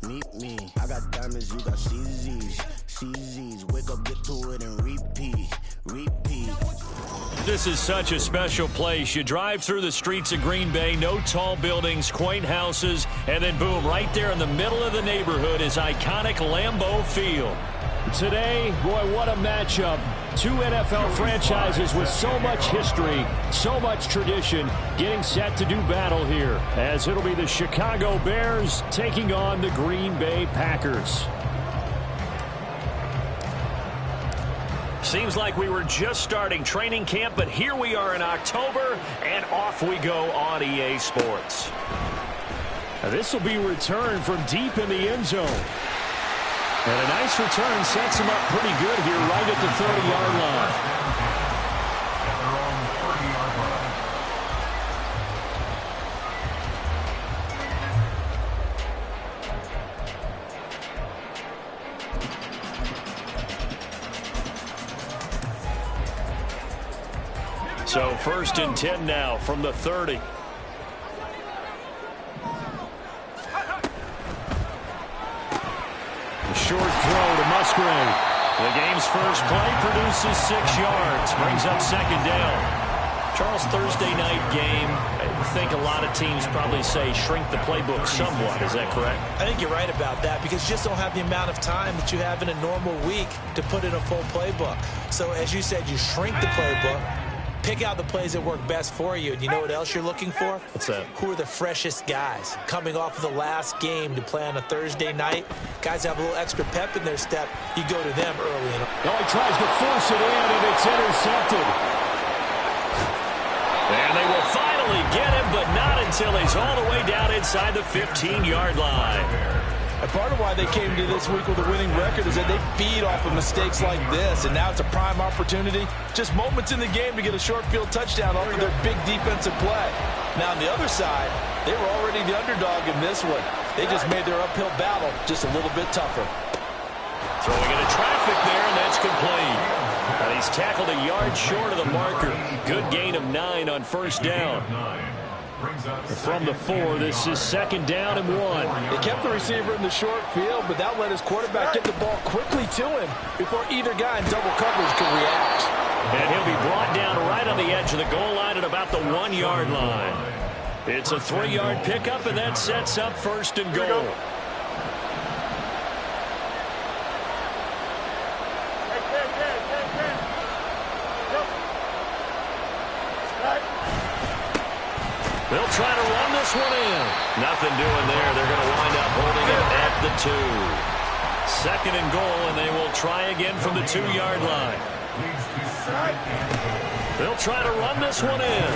Meet me. I got diamonds, you got CZs. CZs, wake up, get to it, and repeat. Repeat. This is such a special place. You drive through the streets of Green Bay, no tall buildings, quaint houses, and then boom, right there in the middle of the neighborhood is iconic Lambeau Field. Today, boy, what a matchup. Two NFL franchises with so much history, so much tradition, getting set to do battle here, as it'll be the Chicago Bears taking on the Green Bay Packers. Seems like we were just starting training camp, but here we are in October, and off we go on EA Sports. This will be returned from deep in the end zone. And a nice return sets him up pretty good here right at the 30-yard line. So 1st and 10 now from the 30. Short throw to Musgrave. The game's first play produces 6 yards. Brings up 2nd down. Charles, Thursday night game. I think a lot of teams probably say shrink the playbook somewhat. Is that correct? I think you're right about that because you just don't have the amount of time that you have in a normal week to put in a full playbook. So as you said, you shrink the playbook. Pick out the plays that work best for you. And you know what else you're looking for? What's that? Who are the freshest guys? Coming off of the last game to play on a Thursday night. Guys have a little extra pep in their step. You go to them early. Oh, he tries to force it in, and it's intercepted. And they will finally get him, but not until he's all the way down inside the 15-yard line. And part of why they came to this week with a winning record is that they feed off of mistakes like this, and now it's a prime opportunity. Just moments in the game to get a short field touchdown off of their big defensive play. Now on the other side, they were already the underdog in this one. They just made their uphill battle just a little bit tougher. Throwing into traffic there, and that's complete. And he's tackled a yard short of the marker. Good gain of 9 on 1st down. From the 4, this is 2nd down and 1. They kept the receiver in the short field, but that let his quarterback get the ball quickly to him before either guy in double coverage could react. And he'll be brought down right on the edge of the goal line at about the 1-yard line. It's a 3-yard pickup, and that sets up 1st and goal. They'll try to run this one in. Nothing doing there. They're going to wind up holding it at the 2. 2nd and goal, and they will try again from the 2-yard line. They'll try to run this one in.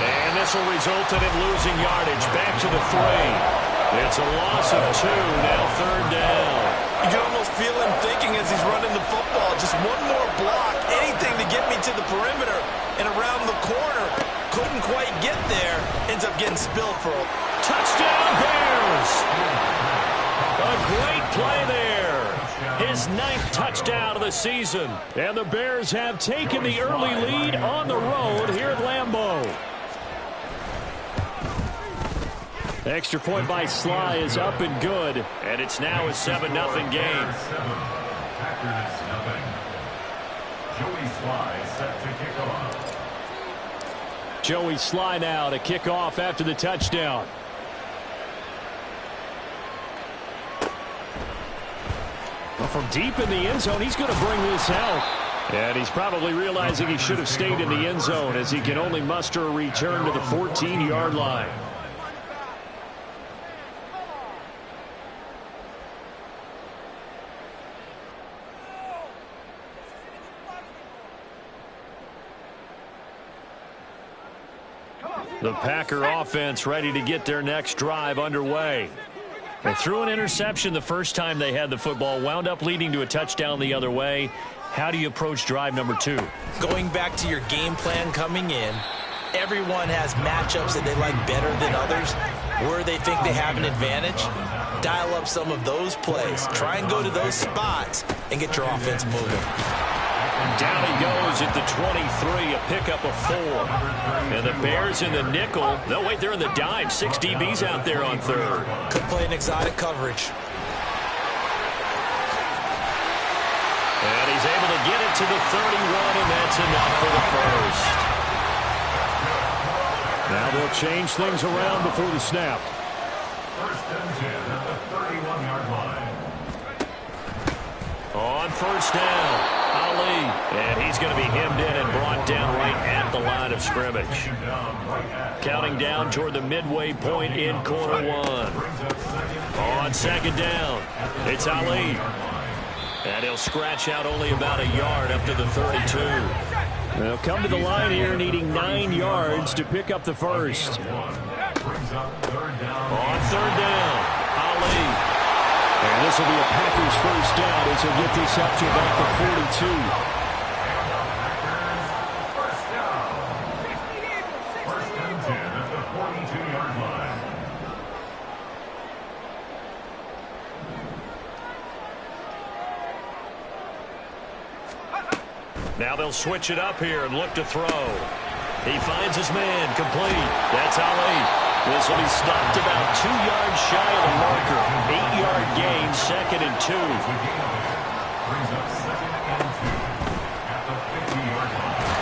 And this will result in him losing yardage. Back to the 3. It's a loss of 2. Now 3rd down. You can almost feel him thinking as he's running the football. Just one more block. Anything to get me to the perimeter and around the corner. Couldn't quite get there. Ends up getting spilled for a touchdown Bears. A great play there. His 9th touchdown of the season. And the Bears have taken the early lead on the road here at Lambeau. Extra point by Sly is up and good. And it's now a 7-0 game. Joey Sly set to kick off. Joey Sly now to kick off after the touchdown. Well, from deep in the end zone, he's going to bring this out. And he's probably realizing he should have stayed in the end zone as he can only muster a return to the 14-yard line. The Packer offense ready to get their next drive underway. They threw an interception the first time they had the football, wound up leading to a touchdown the other way. How do you approach drive number 2? Going back to your game plan coming in, everyone has matchups that they like better than others, where they think they have an advantage. Dial up some of those plays. Try and go to those spots and get your offense moving. Down he goes at the 23, a pickup of 4. And the Bears in the nickel. No, wait, they're in the dime. 6 DBs out there on 3rd. Could play an exotic coverage. And he's able to get it to the 31, and that's enough for the first. Now they'll change things around before the snap. First and 10 at the 31-yard line. On first down, Ali. And he's going to be hemmed in and brought down right at the line of scrimmage. Counting down toward the midway point in quarter one. On second down, it's Ali. And he'll scratch out only about a yard up to the 32. They'll come to the line here needing 9 yards to pick up the first. On third down, Ali. And this will be a Packers first down as he'll get this up to about the 42. First and 10 at the 42-yard line. Now they'll switch it up here and look to throw. He finds his man, complete. That's Ali. This will be stopped about 2 yards shy of the marker. 8-yard gain, second and 2.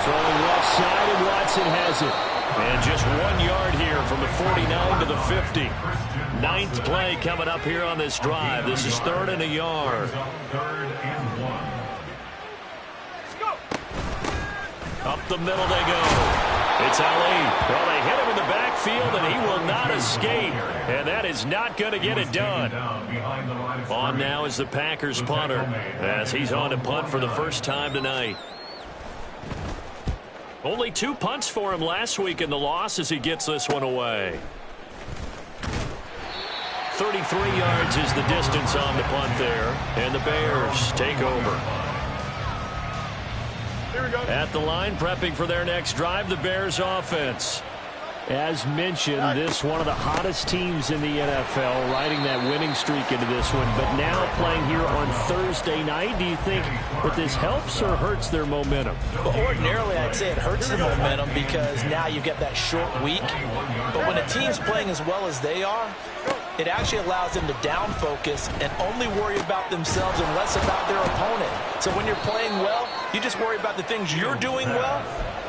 Throwing left side, and Watson has it. And just 1 yard here from the 49 to the 50. Ninth play coming up here on this drive. This is 3rd and a yard. Up the middle they go. It's Ali. Well, they hit him in the backfield, and he will not escape. And that is not going to get it done. On now is the Packers punter, as he's on to punt for the first time tonight. Only 2 punts for him last week in the loss as he gets this one away. 33 yards is the distance on the punt there, and the Bears take over. At the line, prepping for their next drive, the Bears offense. As mentioned, this one of the hottest teams in the NFL, riding that winning streak into this one, but now playing here on Thursday night. Do you think that this helps or hurts their momentum? Well, ordinarily, I'd say it hurts the momentum because now you get that short week. But when a team's playing as well as they are, it actually allows them to down focus and only worry about themselves and less about their opponent. So when you're playing well, you just worry about the things you're doing well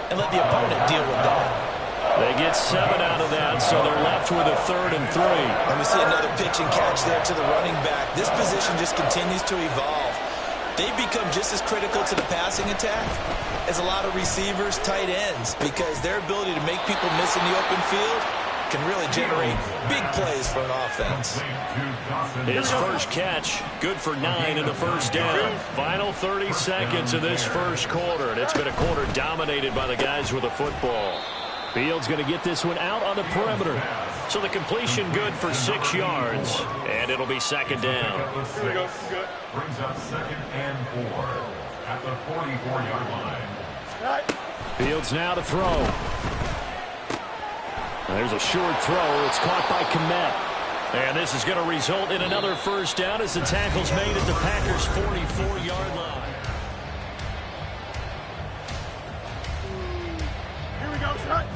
and let the opponent deal with that. They get 7 out of that, so they're left with a 3rd and 3. And we see another pitch and catch there to the running back. This position just continues to evolve. They've become just as critical to the passing attack as a lot of receivers, tight ends, because their ability to make people miss in the open field can really generate big plays for an offense. His first catch, good for 9 in the first down. Final 30 seconds of this first quarter, and it's been a quarter dominated by the guys with the football. Fields going to get this one out on the perimeter. So the completion good for 6 yards, and it'll be second down. Brings up 2nd and 4 at the 44-yard line. Fields now to throw. There's a short throw. It's caught by Kmet. And this is going to result in another first down as the tackle's made at the Packers' 44-yard line. Here we go, shot.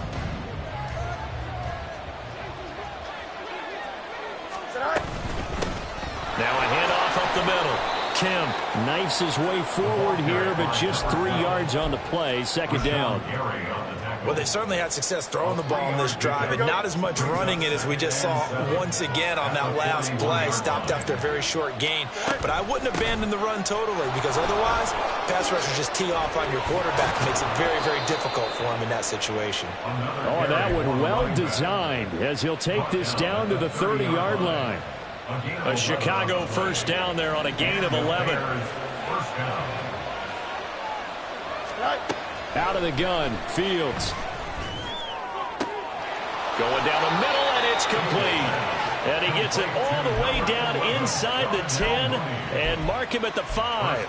Now a handoff up the middle. Kemp knifes his way forward here, but just 3 yards on the play. Second down. Well, they certainly had success throwing the ball on this drive, and not as much running it as we just saw once again on that last play. Stopped after a very short gain. But I wouldn't abandon the run totally, because otherwise, pass rushers just tee off on your quarterback. Makes it very, very difficult for him in that situation. Oh, that one well designed as he'll take this down to the 30-yard line. A Chicago first down there on a gain of 11. Out of the gun, Fields. Going down the middle, and it's complete. And he gets it all the way down inside the 10 and mark him at the 5.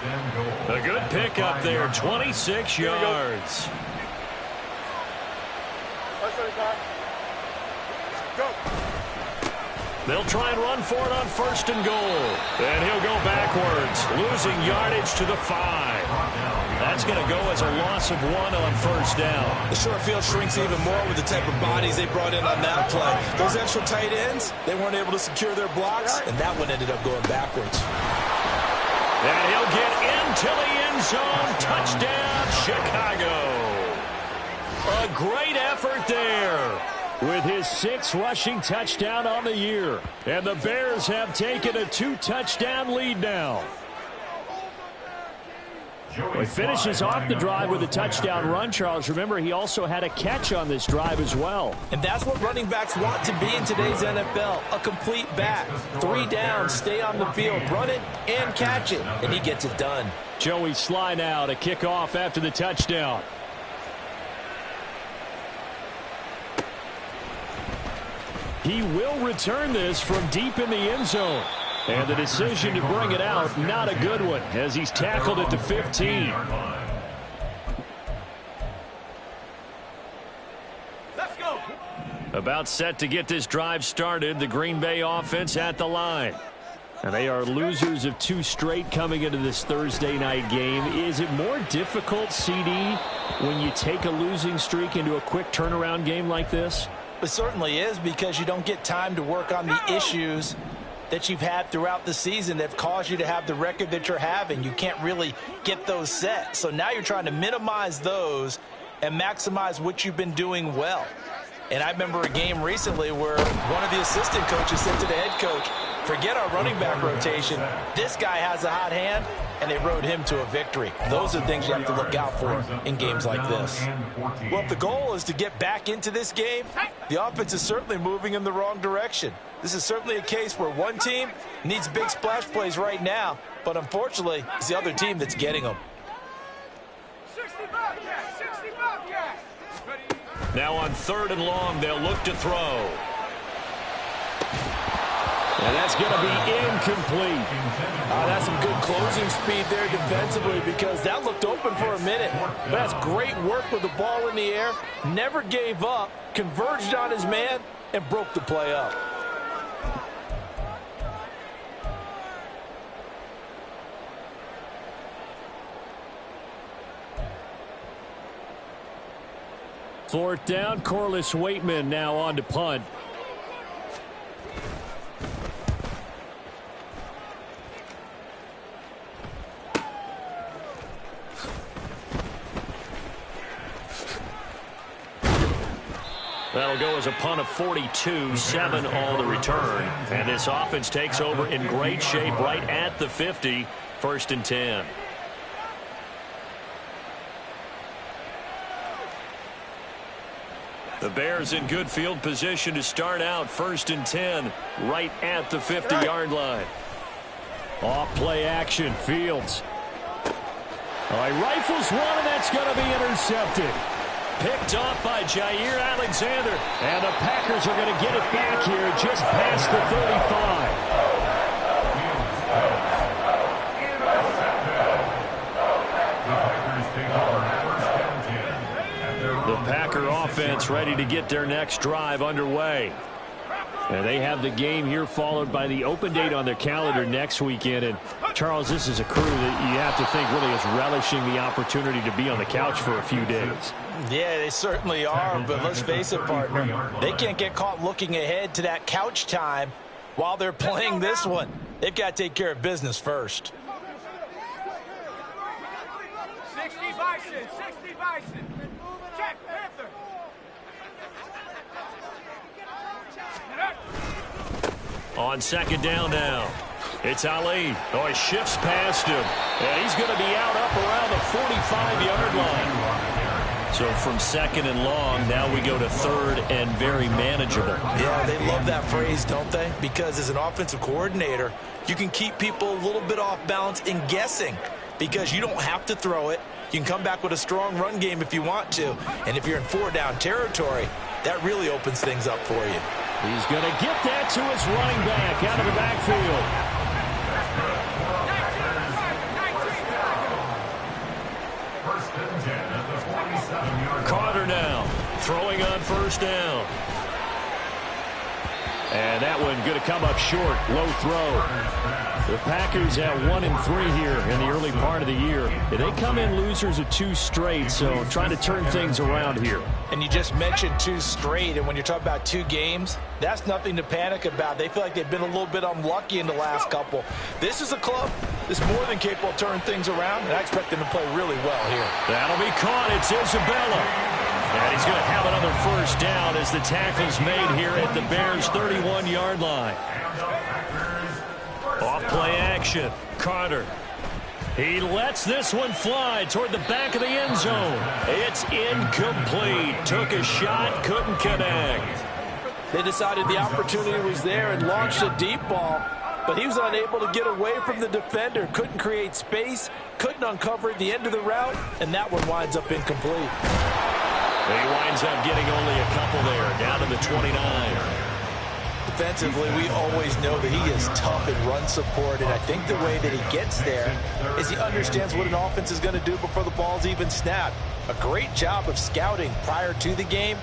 A good pickup there, 26 yards. They'll try and run for it on 1st and goal. And he'll go backwards, losing yardage to the 5. That's going to go as a loss of 1 on 1st down. The short field shrinks even more with the type of bodies they brought in on that play. Those extra tight ends, they weren't able to secure their blocks, and that one ended up going backwards. And he'll get into the end zone. Touchdown, Chicago. A great effort there. With his 6th rushing touchdown on the year. And the Bears have taken a 2-touchdown lead now. He finishes off the drive with a touchdown run, Charles. Remember, he also had a catch on this drive as well. And that's what running backs want to be in today's NFL, a complete back. 3 downs, stay on the field, run it, and catch it, and he gets it done. Joey Slye now to kick off after the touchdown. He will return this from deep in the end zone. And the decision to bring it out, not a good one, as he's tackled at the 15. Let's go. About set to get this drive started, the Green Bay offense at the line. And they are losers of 2 straight coming into this Thursday night game. Is it more difficult, CD, when you take a losing streak into a quick turnaround game like this? It certainly is, because you don't get time to work on the issues that you've had throughout the season that have caused you to have the record that you're having. You can't really get those set. So now you're trying to minimize those and maximize what you've been doing well. And I remember a game recently where one of the assistant coaches said to the head coach, forget our running back rotation. This guy has a hot hand, and they rode him to a victory. Those are things you have to look out for in games like this. Well, if the goal is to get back into this game, the offense is certainly moving in the wrong direction. This is certainly a case where one team needs big splash plays right now, but unfortunately, it's the other team that's getting them. Now on 3rd and long, they'll look to throw. And that's going to be incomplete. That's some good closing speed there defensively, because that looked open for a minute. But that's great work with the ball in the air. Never gave up, converged on his man, and broke the play up. Fourth down, Corliss Waitman now on to punt. That'll go as a punt of 42, 7 all the return. And this offense takes over in great shape right at the 50, 1st and 10. The Bears in good field position to start out 1st and 10 right at the 50-yard line. Off play action, Fields. All right, rifles one, and that's going to be intercepted. Picked off by Jair Alexander. And the Packers are going to get it back here just past the 35. The Packer offense ready to get their next drive underway. And they have the game here followed by the open date on their calendar next weekend. And, Charles, this is a crew that you have to think really is relishing the opportunity to be on the couch for a few days. Yeah, they certainly are, but let's face it, partner. They can't get caught looking ahead to that couch time while they're playing this one. They've got to take care of business first. 60 Bison, 60 Bison. Check, Panther. On 2nd down now, it's Ali. Oh, he shifts past him, and he's going to be out up around the 45-yard line. So from 2nd and long, now we go to 3rd and very manageable. Yeah, they love that phrase, don't they? Because as an offensive coordinator, you can keep people a little bit off balance in guessing, because you don't have to throw it. You can come back with a strong run game if you want to. And if you're in 4-down territory, that really opens things up for you. He's going to get that to his running back out of the backfield. Carter now throwing on 1st down. And that one going to come up short. Low throw. The Packers at 1-3 here in the early part of the year. They come in losers of 2 straight, so trying to turn things around here. And you just mentioned 2 straight, and when you're talking about 2 games, that's nothing to panic about. They feel like they've been a little bit unlucky in the last couple. This is a club that's more than capable of turning things around, and I expect them to play really well here. That'll be caught. It's Isabella. And he's going to have another first down as the tackle's made here at the Bears' 31-yard line. Off play action. Carter. He lets this one fly toward the back of the end zone. It's incomplete. Took a shot, couldn't connect. They decided the opportunity was there and launched a deep ball, but he was unable to get away from the defender. Couldn't create space, couldn't uncover the end of the route, and that one winds up incomplete. He winds up getting only a couple there, down to the 29. Defensively, we always know that he is tough in run support, and I think the way that he gets there is he understands what an offense is going to do before the ball's even snapped. A great job of scouting prior to the game,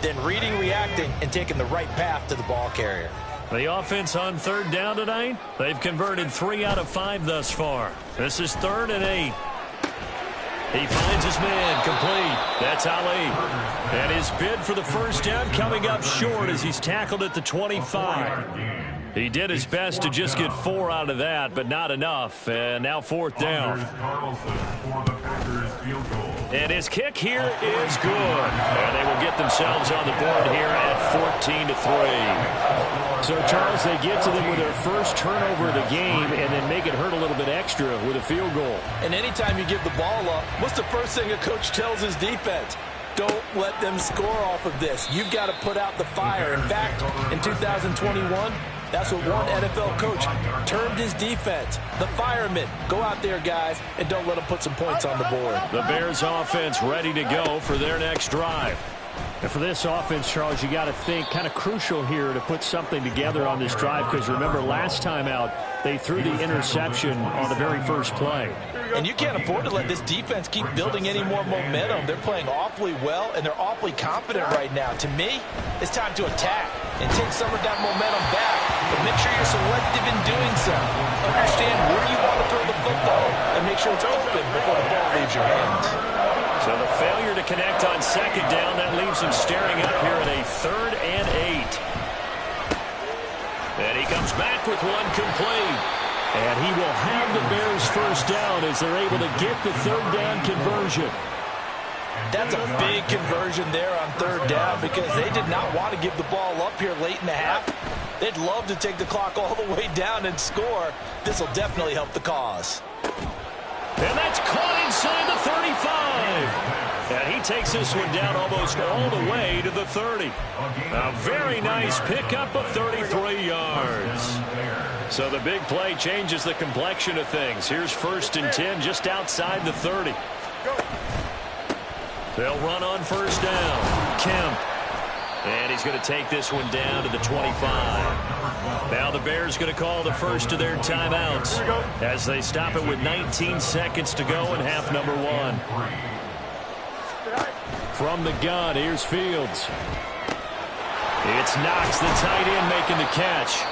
then reading, reacting, and taking the right path to the ball carrier. The offense on 3rd down tonight, they've converted 3 out of 5 thus far. This is 3rd and 8. He finds his man, complete. That's Ali. And his bid for the first down coming up short as he's tackled at the 25. He did his best to just get 4 out of that, but not enough. And now 4th down. And his kick here is good. And they will get themselves on the board here at 14-3. So, Charles, they get to them with their first turnover of the game and then make it hurt a little bit extra with a field goal. And anytime you give the ball up, what's the first thing a coach tells his defense? Don't let them score off of this. You've got to put out the fire. In fact, in 2021, that's what one NFL coach termed his defense. The firemen. Go out there, guys, and don't let them put some points on the board. The Bears offense ready to go for their next drive. And for this offense, Charles, you got to think kind of crucial here to put something together on this drive, because remember last time out they threw the interception on the very first play. And you can't afford to let this defense keep building any more momentum. They're playing awfully well, and they're awfully confident right now. To me, it's time to attack and take some of that momentum back. But make sure you're selective in doing so. Understand where you want to throw the football and make sure it's open before the ball leaves your hands. So the failure to connect on 2nd down, that leaves him staring up here at a 3rd and 8. And he comes back with one complete. And he will have the Bears first down as they're able to get the 3rd down conversion. That's a big conversion there on 3rd down because they did not want to give the ball up here late in the half. They'd love to take the clock all the way down and score. This will definitely help the cause. And that's caught inside the 35. And he takes this one down almost all the way to the 30. A very nice pickup of 33 yards. So the big play changes the complexion of things. Here's 1st and 10 just outside the 30. They'll run on 1st down. Kemp. And he's going to take this one down to the 25. Now the Bears going to call the first of their timeouts as they stop it with 19 seconds to go in half number 1. From the gun, here's Fields. It's Knox, the tight end, making the catch.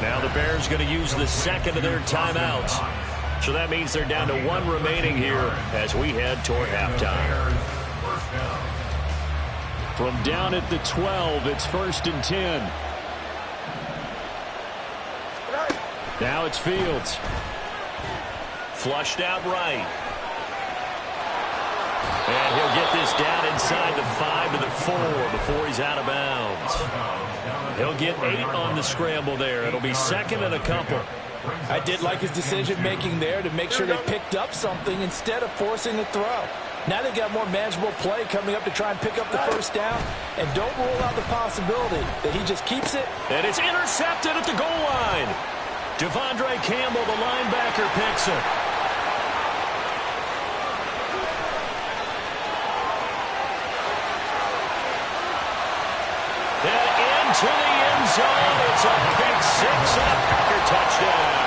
Now the Bears going to use the 2nd of their timeouts. So that means they're down to 1 remaining here as we head toward halftime. From down at the 12, it's 1st and 10. Now it's Fields. Flushed out right. And he'll get this down inside the 5 to the 4 before he's out of bounds. He'll get 8 on the scramble there. It'll be 2nd and a couple. I did like his decision-making there to make sure they picked up something instead of forcing the throw. Now they've got more manageable play coming up to try and pick up the first down. And don't rule out the possibility that he just keeps it. And it's intercepted at the goal line. Devondre Campbell, the linebacker, picks it. And into the end zone. It's a big 6 and a Packer touchdown.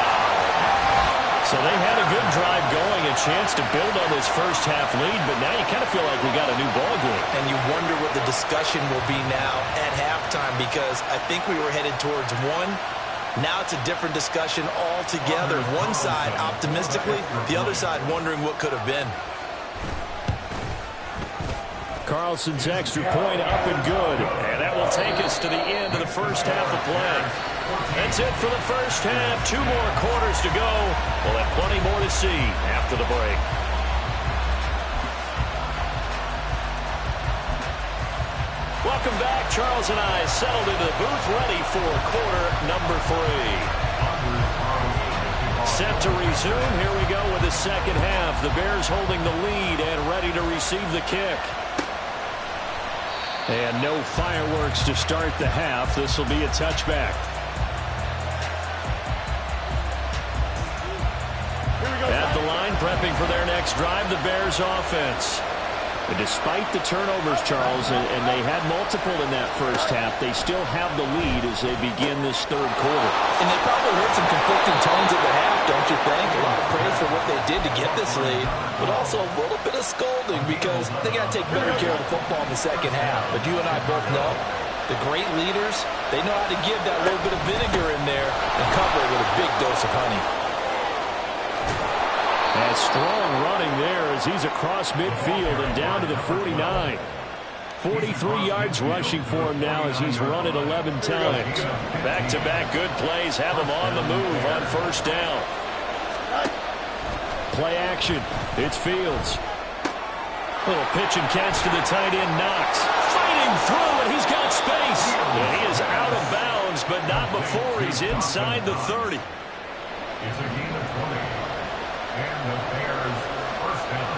So they had a good drive going, a chance to build on this first half lead, but now you kind of feel like we got a new ball game. And you wonder what the discussion will be now at halftime, because I think we were headed towards 1 Now it's a different discussion altogether. One side optimistically, the other side wondering what could have been. Carlson's extra point up and good. And that will take us to the end of the first half of play. That's it for the first half. 2 more quarters to go. We'll have plenty more to see after the break. Welcome back. Charles and I settled into the booth, ready for quarter number 3. Set to resume. Here we go with the second half. The Bears holding the lead and ready to receive the kick. And no fireworks to start the half. This will be a touchback. At the line, prepping for their next drive, the Bears offense. But despite the turnovers, Charles, and they had multiple in that first half, they still have the lead as they begin this third quarter. And they probably heard some conflicting tones at the half, don't you think? A lot of praise for what they did to get this lead, but also a little bit of scolding because they got to take better care of the football in the second half. But you and I both know the great leaders, they know how to give that little bit of vinegar in there and cover it with a big dose of honey. And strong running there as he's across midfield and down to the 49. 43 yards rushing for him now as he's run it 11 times. Back-to-back good plays have him on the move on first down. Play action. It's Fields. Little pitch and catch to the tight end, Knox. Fighting through, and he's got space. And he is out of bounds, but not before he's inside the 30. It's a gain of 20. And the Bears first down.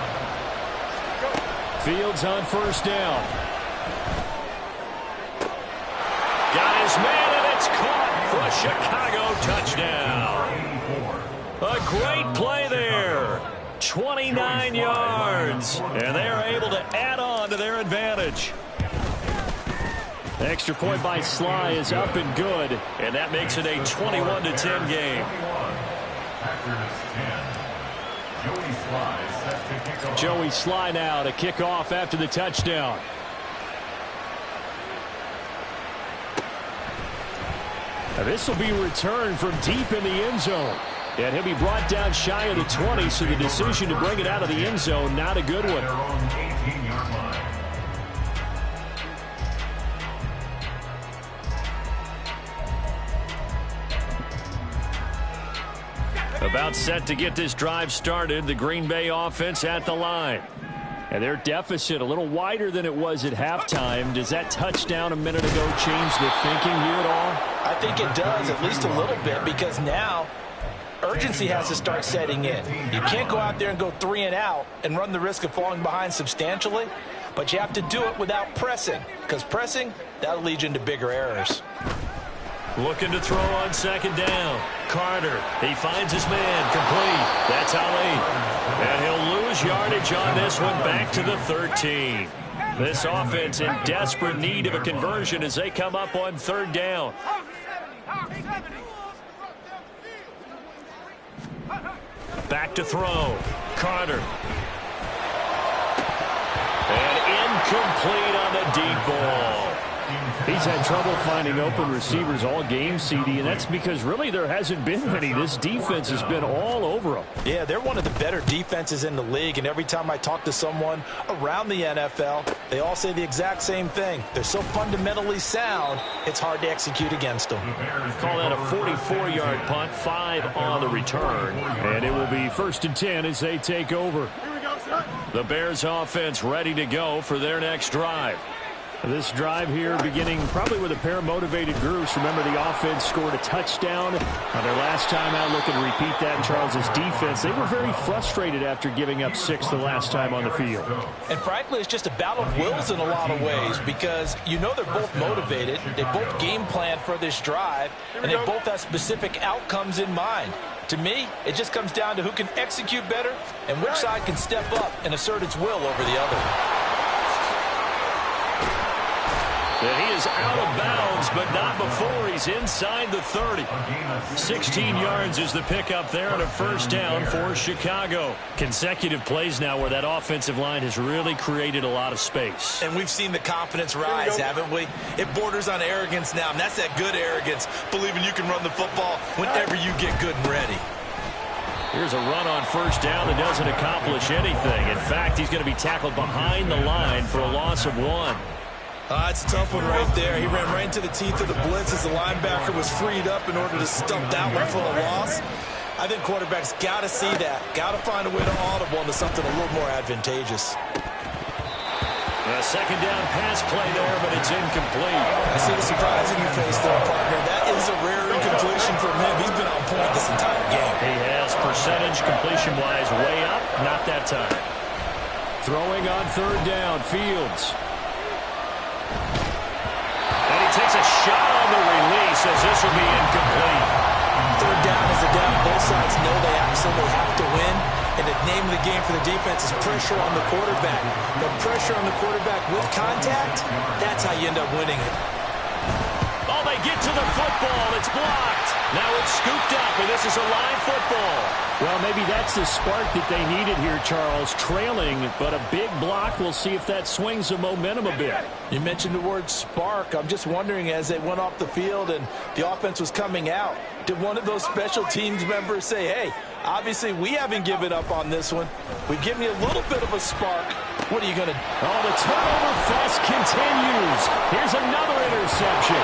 Fields on first down. Got his man, and it's caught for a Chicago touchdown. A great play there. 29 yards. And they're able to add on to their advantage. Extra point by Sly is up and good. And that makes it a 21-10 game. Joey Sly now to kick off after the touchdown. Now this will be returned from deep in the end zone. And he'll be brought down shy of the 20, so the decision to bring it out of the end zone, not a good one. About set to get this drive started, the Green Bay offense at the line. And their deficit a little wider than it was at halftime. Does that touchdown a minute ago change the thinking here at all? I think it does, at least a little bit, because now urgency has to start setting in. You can't go out there and go 3 and out and run the risk of falling behind substantially, but you have to do it without pressing, because pressing, that'll lead you into bigger errors. Looking to throw on second down. Carter, he finds his man, complete. That's Ali. And he'll lose yardage on this one, back to the 13. This offense in desperate need of a conversion as they come up on third down. Back to throw. Carter. And incomplete on the deep ball. He's had trouble finding open receivers all game, CD, and that's because really there hasn't been many. This defense has been all over them. Yeah, they're one of the better defenses in the league, and every time I talk to someone around the NFL, they all say the exact same thing. They're so fundamentally sound, it's hard to execute against them. Call that a 44-yard punt, 5 on the return. And it will be 1st and 10 as they take over. The Bears offense ready to go for their next drive. This drive here beginning probably with a pair of motivated groups. Remember, the offense scored a touchdown on their last time out. Looking to repeat that in Charles's defense. They were very frustrated after giving up 6 the last time on the field. And frankly, it's just a battle of wills in a lot of ways because you know they're both motivated. They both game plan for this drive, and they both have specific outcomes in mind. To me, it just comes down to who can execute better and which side can step up and assert its will over the other. And he is out of bounds, but not before he's inside the 30. 16 yards is the pickup there on a first down for Chicago. Consecutive plays now where that offensive line has really created a lot of space. And we've seen the confidence rise, haven't we? It borders on arrogance now, and that's that good arrogance, believing you can run the football whenever you get good and ready. Here's a run on first down that doesn't accomplish anything. In fact, he's going to be tackled behind the line for a loss of 1. It's a tough one right there. He ran right into the teeth of the blitz as the linebacker was freed up in order to stump that one for a loss. I think quarterbacks got to see that. Got to find a way to audible into something a little more advantageous. A second down pass play there, but it's incomplete. I see the surprise in your face there, partner. That is a rare incompletion from him. He's been on point this entire game. He has percentage completion-wise way up, not that time. Throwing on third down, Fields. And he takes a shot on the release as this will be incomplete. Third down is a down. Both sides know they absolutely have to win. And the name of the game for the defense is pressure on the quarterback. But pressure on the quarterback with contact, that's how you end up winning it. Oh, they get to the football. It's blocked. Now it's scooped up, and this is a live football. Well, maybe that's the spark that they needed here, Charles. Trailing, but a big block. We'll see if that swings the momentum a bit. You mentioned the word spark. I'm just wondering, as they went off the field and the offense was coming out, did one of those special teams members say, hey, obviously we haven't given up on this one. We've given you a little bit of a spark. What are you going to do? Oh, the turnover fest continues. Here's another interception.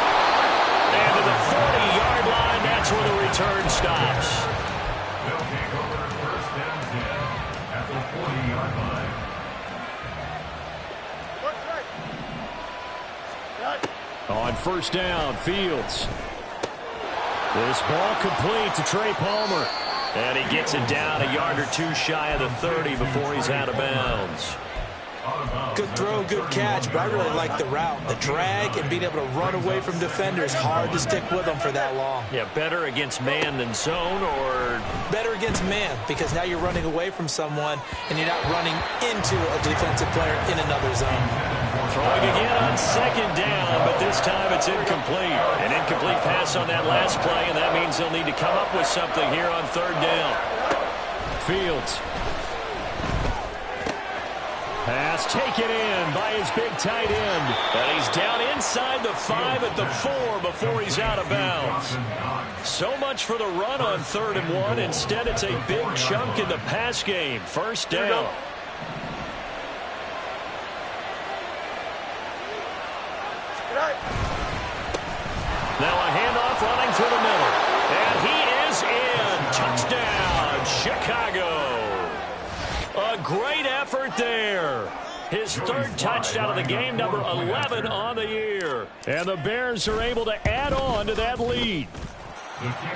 And to the 40-yard line, that's where the return stops. They'll take over first and 10 at the 40-yard line. On first down, Fields. This ball complete to Trey Palmer. And he gets it down a yard or two shy of the 30 before he's out of bounds. Good throw, good catch, but I really like the route. The drag and being able to run away from defenders, hard to stick with them for that long. Yeah, better against man than zone, or better against man, because now you're running away from someone and you're not running into a defensive player in another zone. Throwing again on second down, but this time it's incomplete. An incomplete pass on that last play, and that means they'll need to come up with something here on third down. Fields. Pass taken in by his big tight end. And he's down inside the 5 at the 4 before he's out of bounds. So much for the run on 3rd and 1. Instead, it's a big chunk in the pass game. First down. Now a handoff running through the middle. And he is in. Touchdown, Chicago. A great effort there. His 3rd touchdown of the game, number 11 on the year. And the Bears are able to add on to that lead.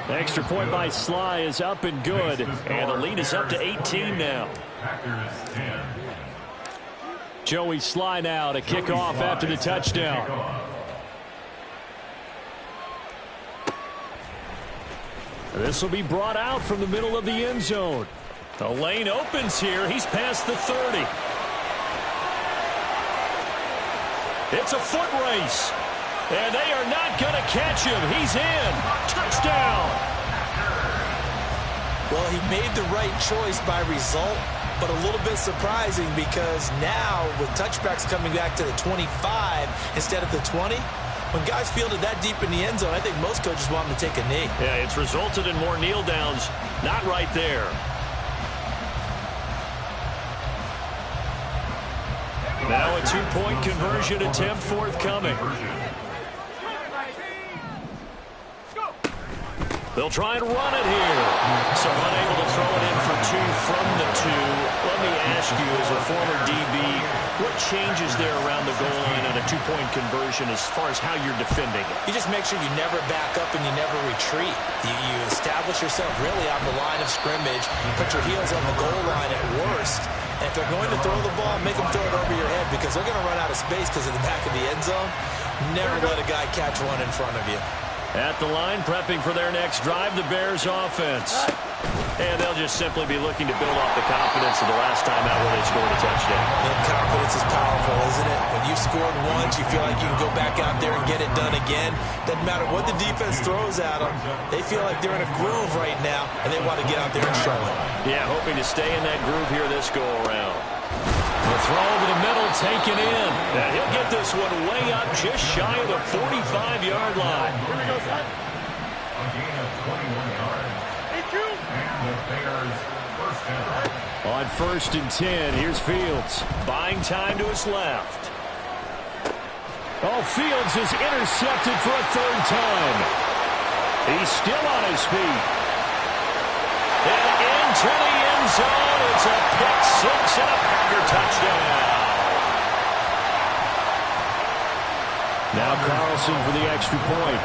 The extra point by Sly is up and good. And the lead is up to 18 now. Joey Sly now to kick off after the touchdown. This will be brought out from the middle of the end zone. The lane opens here. He's past the 30. It's a foot race. And they are not going to catch him. He's in. Touchdown. Well, he made the right choice by result, but a little bit surprising because now with touchbacks coming back to the 25 instead of the 20, when guys fielded that deep in the end zone, I think most coaches want them to take a knee. Yeah, it's resulted in more kneel downs. Not right there. Now a two-point conversion attempt forthcoming. They'll try and run it here. So unable to throw it in for 2 from the 2. Let me ask you, as a former DB, what changes there around the goal line on a two-point conversion as far as how you're defending it? You just make sure you never back up and you never retreat. You establish yourself really on the line of scrimmage, put your heels on the goal line at worst. And if they're going to throw the ball, make them throw it over your head because they're going to run out of space because of the back of the end zone. Never let a guy catch one in front of you. At the line, prepping for their next drive, the Bears offense. And they'll just simply be looking to build off the confidence of the last time out where they scored a touchdown. And confidence is powerful, isn't it? When you've scored once, you feel like you can go back out there and get it done again. Doesn't matter what the defense throws at them. They feel like they're in a groove right now, and they want to get out there and show it. Yeah, hoping to stay in that groove here this go-around. The throw over the middle, taken in. And he'll get this one way up just shy of the 45-yard line. Here we go, son. A gain of 21 yards. And the Bears first down. On 1st and 10, here's Fields. Buying time to his left. Oh, Fields is intercepted for a 3rd time. He's still on his feet. And into the end zone. It's a pick six and a Packer touchdown. Now Carlson for the extra point.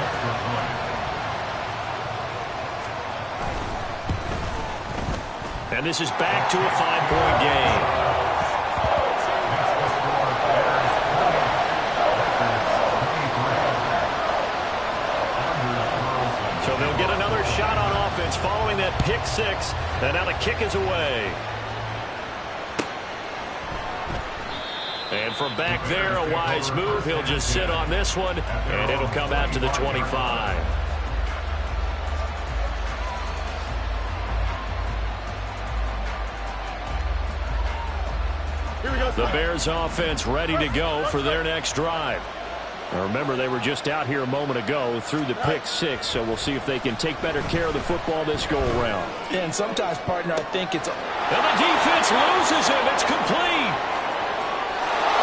And this is back to a 5-point game. So they'll get another shot on offense following that pick six. And now the kick is away. And from back there, a wise move. He'll just sit on this one, and it'll come out to the 25. The Bears offense ready to go for their next drive. Now remember, they were just out here a moment ago through the pick six, so we'll see if they can take better care of the football this go-around. And sometimes, partner, I think it's... And the defense loses him. It's complete.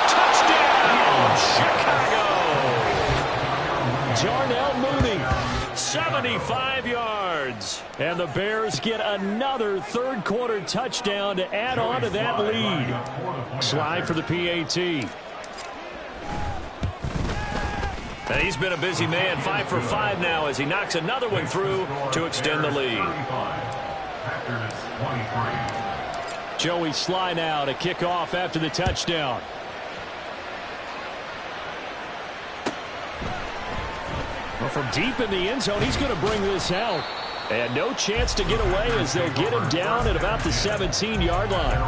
Touchdown, Chicago. Darnell Mooney, 75 yards. And the Bears get another third-quarter touchdown to add on to that lead. Slide for the PAT. And he's been a busy man, 5 for 5 now as he knocks another one through to extend the lead. Joey Sly now to kick off after the touchdown. Well, from deep in the end zone, he's going to bring this out. And no chance to get away as they'll get him down at about the 17-yard line.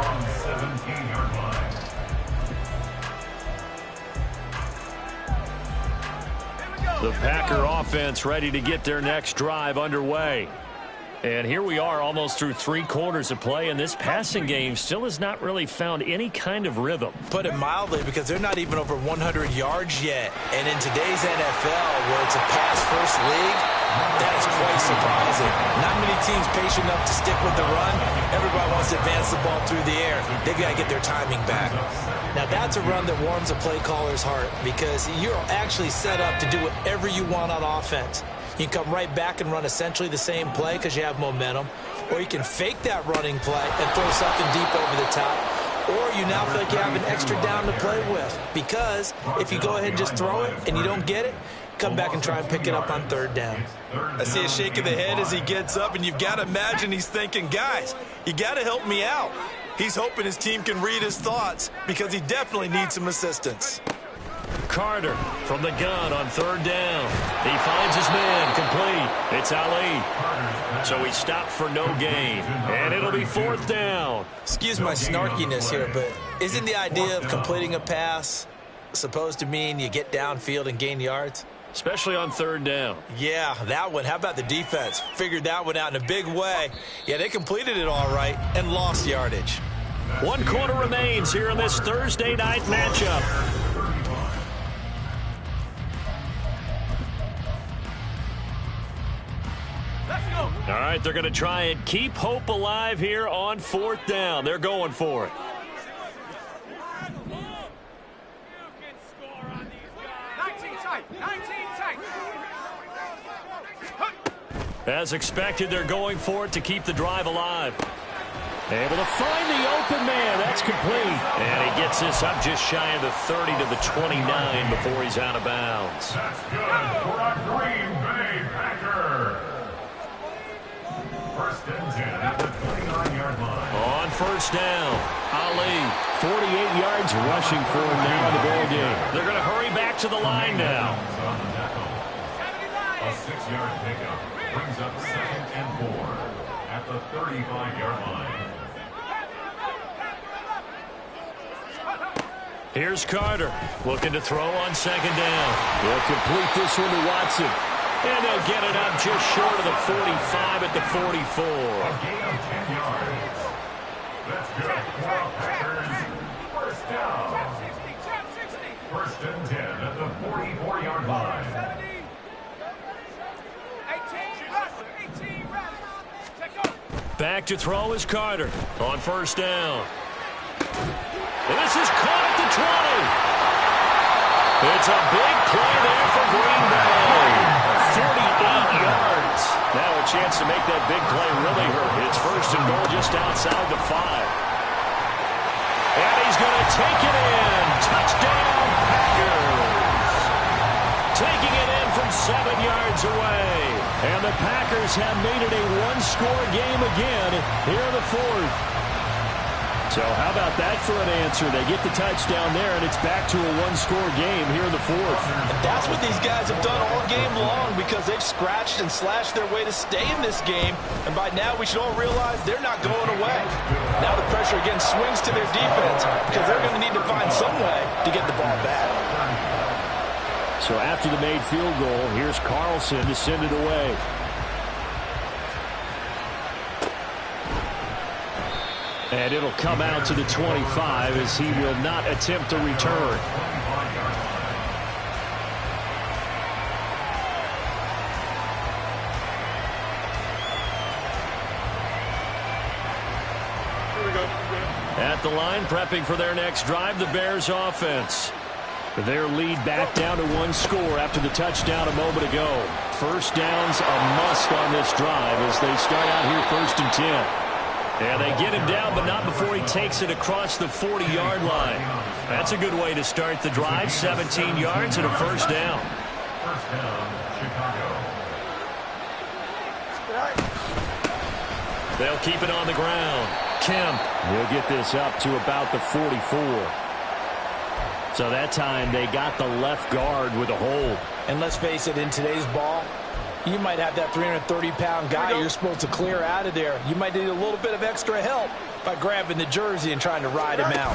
The Packer offense ready to get their next drive underway. And here we are almost through 3 quarters of play, and this passing game still has not really found any kind of rhythm. Put it mildly, because they're not even over 100 yards yet. And in today's NFL, where it's a pass-first league, that is quite surprising. Not many teams patient enough to stick with the run. Everybody wants to advance the ball through the air. They've got to get their timing back. Now, that's a run that warms a play caller's heart, because you're actually set up to do whatever you want on offense. You can come right back and run essentially the same play because you have momentum. Or you can fake that running play and throw something deep over the top. Or you now feel like you have an extra down to play with. Because if you go ahead and just throw it and you don't get it, come back and try and pick it up on 3rd down. I see a shake of the head as he gets up, and you've got to imagine he's thinking, guys, you got to help me out. He's hoping his team can read his thoughts because he definitely needs some assistance. Carter from the gun on 3rd down. He finds his man complete. It's Ali. So he stopped for no gain. And it'll be 4th down. Excuse my snarkiness here, but isn't the idea of completing a pass supposed to mean you get downfield and gain yards? Especially on 3rd down. Yeah, that one. How about the defense? Figured that one out in a big way. Yeah, they completed it all right and lost yardage. 1 quarter remains here in this Thursday night matchup. All right, they're going to try and keep hope alive here on 4th down. They're going for it. As expected, they're going for it to keep the drive alive. Able to find the open man. That's complete. And he gets this up just shy of the 30 to the 29 before he's out of bounds. That's good for a Green Bay Packer. 1st and 10 at the 29-yard line. On 1st down, Ali, 48 yards rushing for him now in the ball game. They're going to hurry back to the line now. A 6-yard 6-yard pickup brings up 2nd and 4 at the 35-yard line. Here's Carter looking to throw on 2nd down. They'll complete this one to Watson. And they'll get it up just short of the 45 at the 44. A gain of 10 yards. That's good for the Packers. First down. 1st and 10 at the 44-yard line. 18, Back to throw is Carter on 1st down. And this is caught at the 20. It's a big play there for Green Bay. 48 yards. Now a chance to make that big play really hurt. It's 1st and goal just outside the 5. And he's going to take it in. Touchdown, Packers. Taking it in from 7 yards away. And the Packers have made it a one-score game again here in the 4th. So how about that for an answer? They get the touchdown there, and it's back to a one-score game here in the 4th. And that's what these guys have done all game long because they've scratched and slashed their way to stay in this game. And by now, we should all realize they're not going away. Now the pressure again swings to their defense because they're going to need to find some way to get the ball back. So after the made field goal, here's Carlson to send it away. And it'll come out to the 25 as he will not attempt a return. At the line, prepping for their next drive, the Bears offense. Their lead back down to one score after the touchdown a moment ago. First down's a must on this drive as they start out here 1st and 10. And they get him down, but not before he takes it across the 40-yard line. That's a good way to start the drive. 17 yards and a 1st down. 1st down, Chicago. They'll keep it on the ground. Kemp will get this up to about the 44. So that time they got the left guard with a hold. And let's face it, in today's ball, you might have that 330-pound guy you're supposed to clear out of there. You might need a little bit of extra help by grabbing the jersey and trying to ride him out.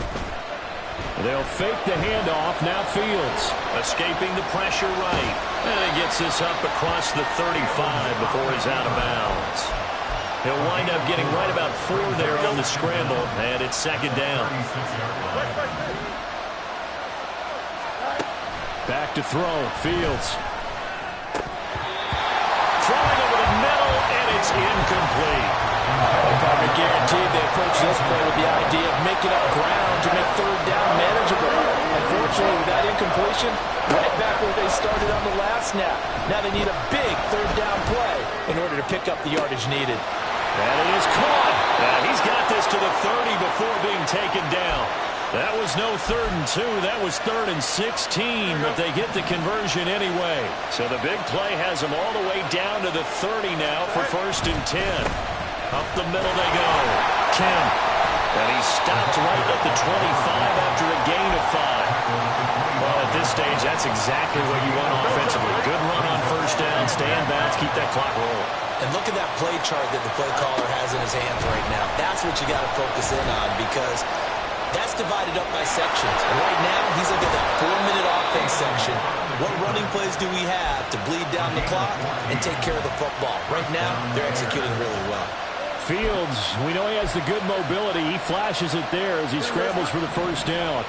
They'll fake the handoff. Now Fields escaping the pressure right. And he gets this up across the 35 before he's out of bounds. He'll wind up getting right about 4 there on the scramble, and it's 2nd down. Back to throw. Fields. Throwing over the middle, and it's incomplete. Probably guaranteed they approach this play with the idea of making up ground to make 3rd down manageable. Unfortunately, with that incompletion, right back where they started on the last snap. Now they need a big 3rd down play in order to pick up the yardage needed. And it is caught. And he's got this to the 30 before being taken down. That was no 3rd and 2. That was 3rd and 16, but they get the conversion anyway. So the big play has them all the way down to the 30 now for 1st and 10. Up the middle they go. Kemp. And he stopped right at the 25 after a gain of 5. Well, at this stage, that's exactly what you want offensively. Good run on 1st down. Stay in bounds. Keep that clock rolling. And look at that play chart that the play caller has in his hands right now. That's what you got to focus in on because that's divided up by sections. And right now, he's looking at that 4-minute offense section. What running plays do we have to bleed down the clock and take care of the football? Right now, they're executing really well. Fields, we know he has the good mobility. He flashes it there as he scrambles for the 1st down.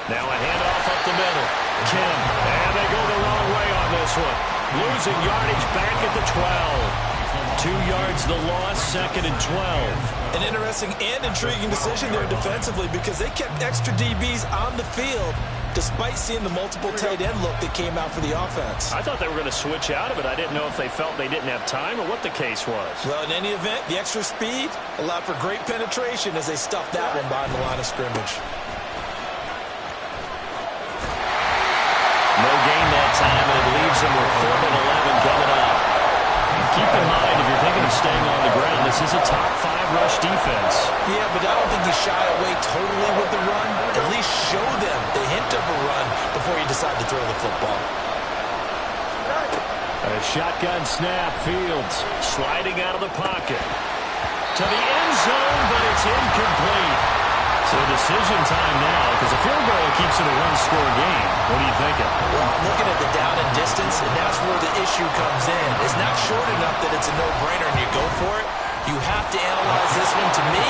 Now a handoff up the middle. Kemp, and they go the wrong way on this one. Losing yardage back at the 12. 2 yards the loss, 2nd and 12. An interesting and intriguing decision there defensively because they kept extra DBs on the field despite seeing the multiple tight end look that came out for the offense. I thought they were going to switch out of it. I didn't know if they felt they didn't have time or what the case was. Well, in any event, the extra speed allowed for great penetration as they stuffed that one behind the line of scrimmage. No gain that time, and it leaves them with 4th and 11 coming up. Keep in mind, if you're thinking of staying on the ground, this is a top-5 rush defense. Yeah, but I don't think you shy away totally with the run. At least show them the hint of a run before you decide to throw the football. A shotgun snap. Fields sliding out of the pocket to the end zone, but it's incomplete. So decision time now, because a field goal keeps it a one-score game. What are you thinking? Well, I'm looking at the down and distance, and that's where the issue comes in. It's not short enough that it's a no-brainer and you go for it. You have to analyze this one. To me,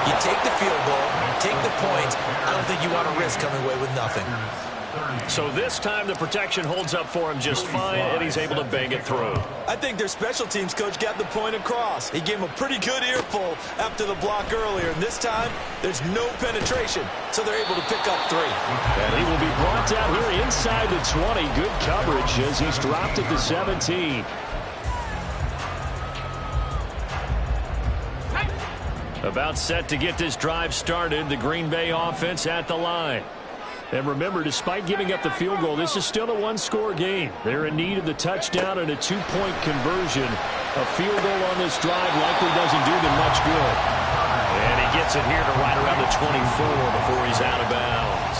you take the field goal, take the points. I don't think you want to risk coming away with nothing. So this time the protection holds up for him just fine, and he's able to bang it through. I think their special teams coach got the point across. He gave him a pretty good earful after the block earlier, and this time there's no penetration, so they're able to pick up 3. And he will be brought down here inside the 20. Good coverage as he's dropped at the 17. About set to get this drive started, the Green Bay offense at the line. And remember, despite giving up the field goal, this is still a one-score game. They're in need of the touchdown and a 2-point conversion. A field goal on this drive likely doesn't do them much good. And he gets it here to right around the 24 before he's out of bounds.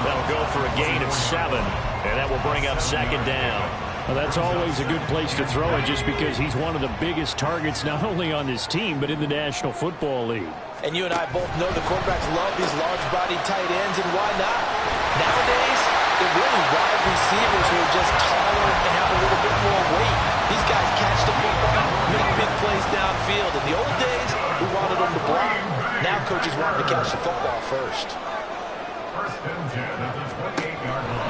That'll go for a gain of 7, and that will bring up second down. Well, that's always a good place to throw it just because he's one of the biggest targets not only on this team but in the National Football League. And you and I both know the quarterbacks love these large-bodied tight ends, and why not? Nowadays, they're really wide receivers who are just taller and have a little bit more weight. These guys catch the football, make big plays downfield. In the old days, we wanted them to block. Now coaches want them to catch the football first.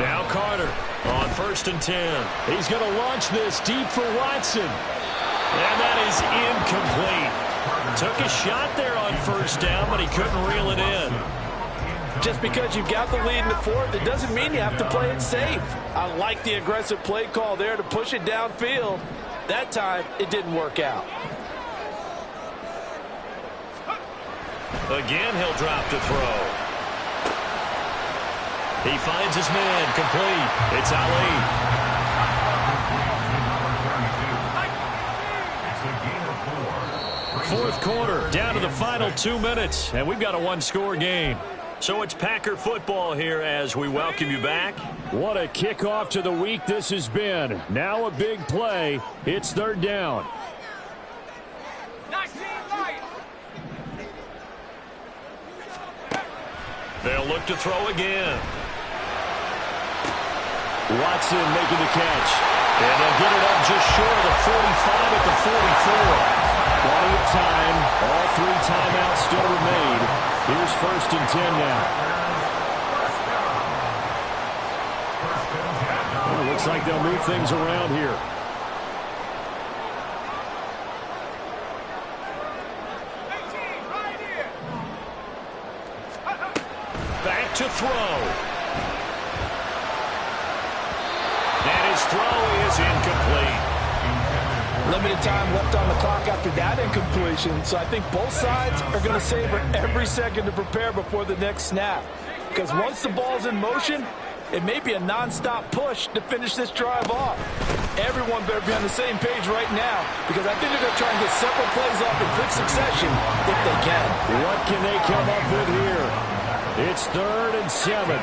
Now Carter on 1st and 10. He's going to launch this deep for Watson. And that is incomplete. Took a shot there on 1st down, but he couldn't reel it in. Just because you've got the lead in the 4th, it doesn't mean you have to play it safe. I like the aggressive play call there to push it downfield. That time, it didn't work out. Again, he'll drop to throw. He finds his man, complete. It's Ali. 4th quarter, down to the final 2 minutes, and we've got a one-score game. So it's Packer football here as we welcome you back. What a kickoff to the week this has been. Now a big play. It's 3rd down. 19 Lions. They'll look to throw again. Watson making the catch. And they'll get it up just short of the 45 at the 44. Plenty of time. All 3 timeouts still remain. Here's 1st and 10 now. Well, it looks like they'll move things around here. Back to throw. And his throw is incomplete. Limited time left on the clock after that incompletion, so I think both sides are going to savor every second to prepare before the next snap. Because once the ball's in motion, it may be a non-stop push to finish this drive off. Everyone better be on the same page right now, because I think they're going to try and get several plays off in quick succession if they can. What can they come up with here? It's 3rd and 7.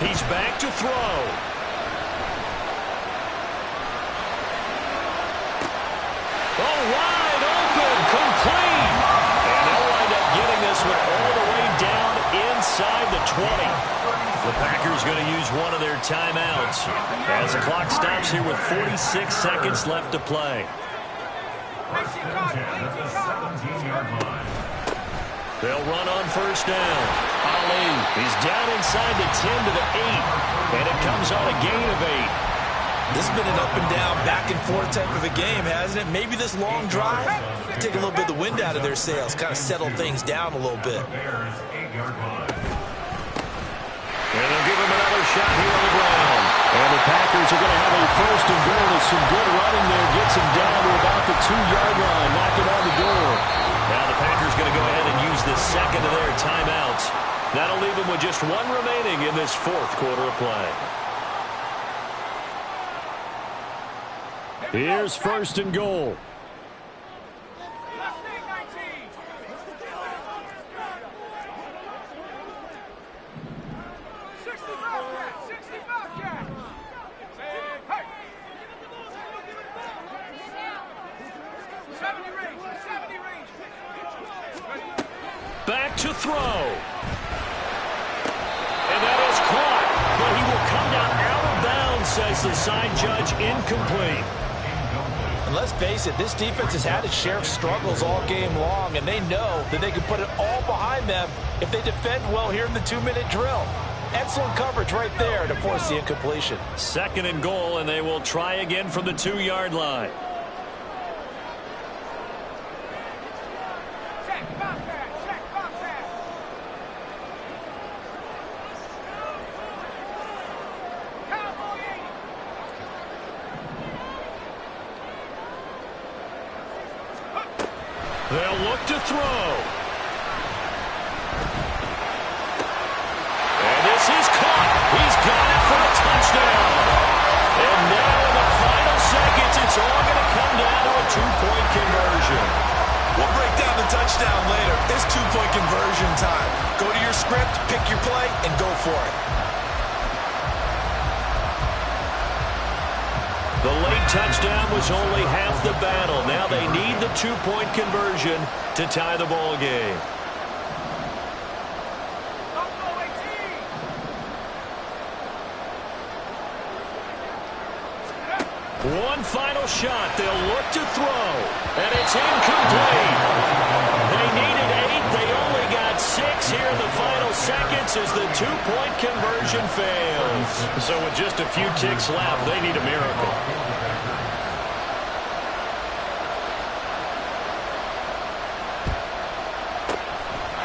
He's back to throw. Oh, wide open, complete. And they'll wind up getting this one all the way down inside the 20. The Packers going to use one of their timeouts as the clock stops here with 46 seconds left to play. They'll run on 1st down. Ali, he's down inside the 10 to the 8, and it comes on a gain of 8. This has been an up and down, back and forth type of a game, hasn't it? Maybe this long drive take a little bit of the wind out of their sails, kind of settle things down a little bit. And they'll give him another shot here on the ground. And the Packers are going to have a 1st and goal with some good running there. Gets him down to about the 2-yard line, knocking on the door. Now the Packers going to go ahead and use the second of their timeouts. That'll leave even with just one remaining in this fourth quarter of play. Here's first and goal. Back to throw. And that is caught. But he will come down out of bounds, says the side judge, incomplete. And let's face it, this defense has had its share of struggles all game long, and they know that they can put it all behind them if they defend well here in the 2-minute drill. Excellent coverage right there to force the incompletion. Second and goal, and they will try again from the 2-yard line. They'll look to throw. And this is caught. He's got it for a touchdown. And now in the final seconds, it's all going to come down to a 2-point conversion. We'll break down the touchdown later. It's 2-point conversion time. Go to your script, pick your play, and go for it. The late touchdown was only half the battle. Now they need the 2-point conversion to tie the ball game. One final shot. They'll look to throw. And it's incomplete. They needed 8. They only got 6 here in the final seconds as the 2-point conversion fails. So with just a few ticks left, they need a miracle.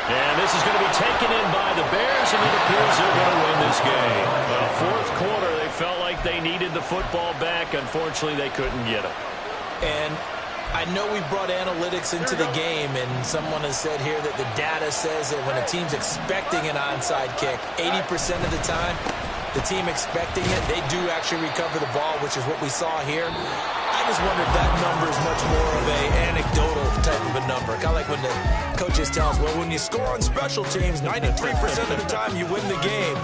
And this is going to be taken in by the Bears, and it appears they're going to win this game. Fourth quarter, they felt like they needed the football back. Unfortunately, they couldn't get it. And I know we brought analytics into the game, and someone has said here that the data says that when a team's expecting an onside kick, 80% of the time, the team expecting it, they do actually recover the ball, which is what we saw here. I just wonder if that number is much more of an anecdotal type of a number. Kind of like when the coaches tell us, well, when you score on special teams, 93% of the time you win the game.